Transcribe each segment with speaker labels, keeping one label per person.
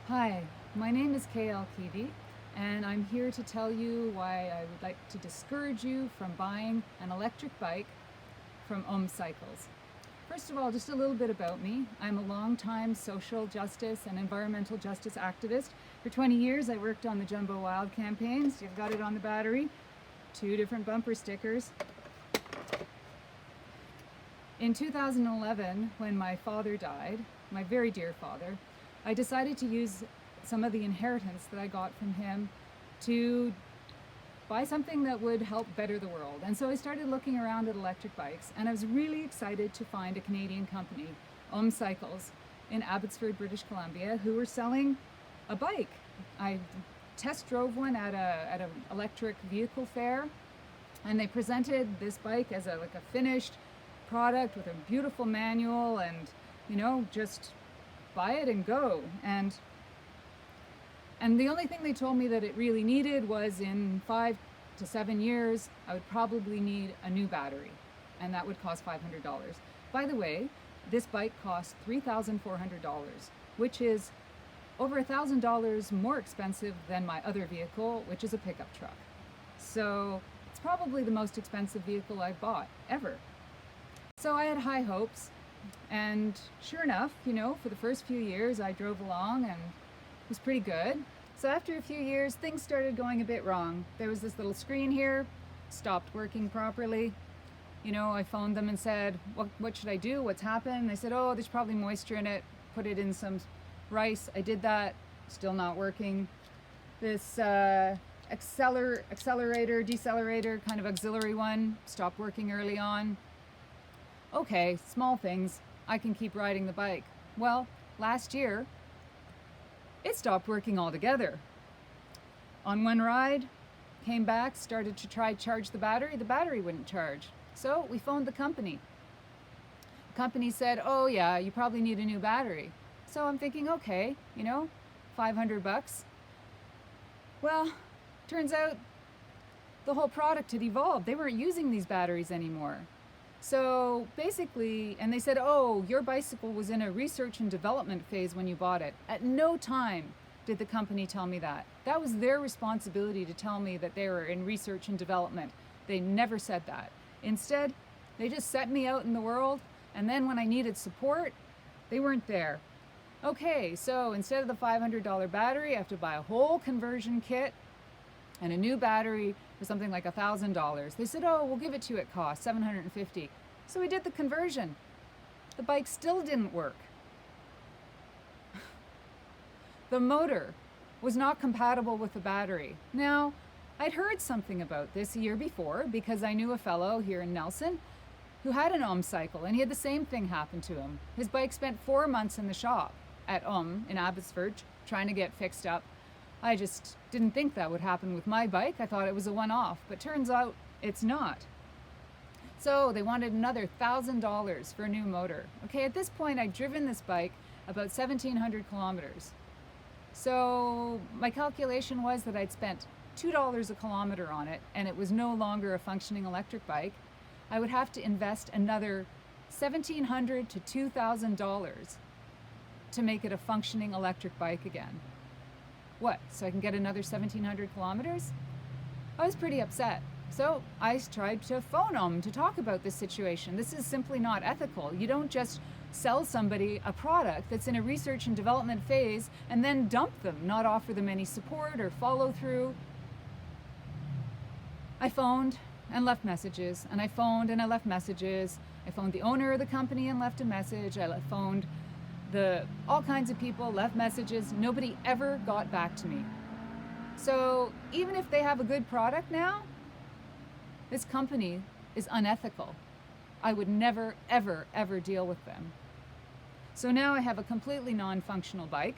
Speaker 1: Hi, my name is K.L.Kivi, and I'm here to tell you why I would like to discourage you from buying an electric bike from OHM Cycles. First of all, just a little bit about me. I'm a long-time social justice and environmental justice activist. For 20 years, I worked on the Jumbo Wild campaigns. You've got it on the battery. 2 different bumper stickers. In 2011, when my father died, my very dear father, I decided to use some of the inheritance that I got from him to buy something that would help better the world. And so I started looking around at electric bikes, and I was really excited to find a Canadian company, OHM Cycles, in Abbotsford, British Columbia, who were selling a bike. I test drove one at an electric vehicle fair, and they presented this bike as a finished product with a beautiful manual, and just buy it and go. And the only thing they told me that it really needed was in 5 to 7 years, I would probably need a new battery, and that would cost $500. By the way, this bike cost $3,400, which is over $1,000 more expensive than my other vehicle, which is a pickup truck. So it's probably the most expensive vehicle I've bought ever. So I had high hopes, and sure enough, for the first few years I drove along and it was pretty good. So after a few years, things started going a bit wrong. There was this little screen here, stopped working properly. I phoned them and said, what should I do? What's happened? They said, oh, there's probably moisture in it. Put it in some rice. I did that, still not working. This accelerator, decelerator, kind of auxiliary one, stopped working early on. Okay, small things. I can keep riding the bike. Well, last year, it stopped working altogether. On one ride, came back, started to try charge the battery wouldn't charge. So we phoned the company. The company said, oh yeah, you probably need a new battery. So I'm thinking, okay, $500. Well, turns out the whole product had evolved. They weren't using these batteries anymore. So basically, and they said, oh, your bicycle was in a research and development phase when you bought it. At no time did the company tell me that. That was their responsibility to tell me that they were in research and development. They never said that. Instead, they just set me out in the world, and then when I needed support, they weren't there. Okay, so instead of the $500 battery, I have to buy a whole conversion kit and a new battery for something like $1,000. They said, oh, we'll give it to you at cost, $750. So we did the conversion. The bike still didn't work. The motor was not compatible with the battery. Now, I'd heard something about this a year before because I knew a fellow here in Nelson who had an OHM cycle, and he had the same thing happen to him. His bike spent 4 months in the shop at OHM in Abbotsford trying to get fixed up. I just didn't think that would happen with my bike. I thought it was a one-off, but turns out it's not. So they wanted another $1,000 for a new motor. Okay, at this point I'd driven this bike about 1,700 kilometers. So my calculation was that I'd spent $2 a kilometer on it, and it was no longer a functioning electric bike. I would have to invest another $1,700 to $2,000 to make it a functioning electric bike again. What, so I can get another 1,700 kilometers? I was pretty upset. So I tried to phone them to talk about this situation. This is simply not ethical. You don't just sell somebody a product that's in a research and development phase and then dump them, not offer them any support or follow through. I phoned and left messages, and I phoned and I left messages. I phoned the owner of the company and left a message. I phoned all kinds of people, left messages. Nobody ever got back to me. So even if they have a good product now, this company is unethical. I would never, ever, ever deal with them. So now I have a completely non-functional bike.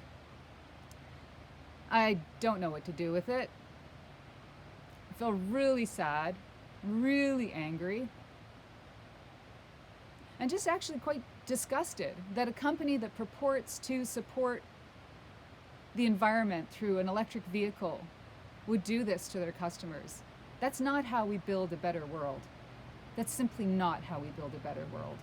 Speaker 1: I don't know what to do with it. I feel really sad, really angry, and just actually quite disgusted that a company that purports to support the environment through an electric vehicle would do this to their customers. That's not how we build a better world. That's simply not how we build a better world.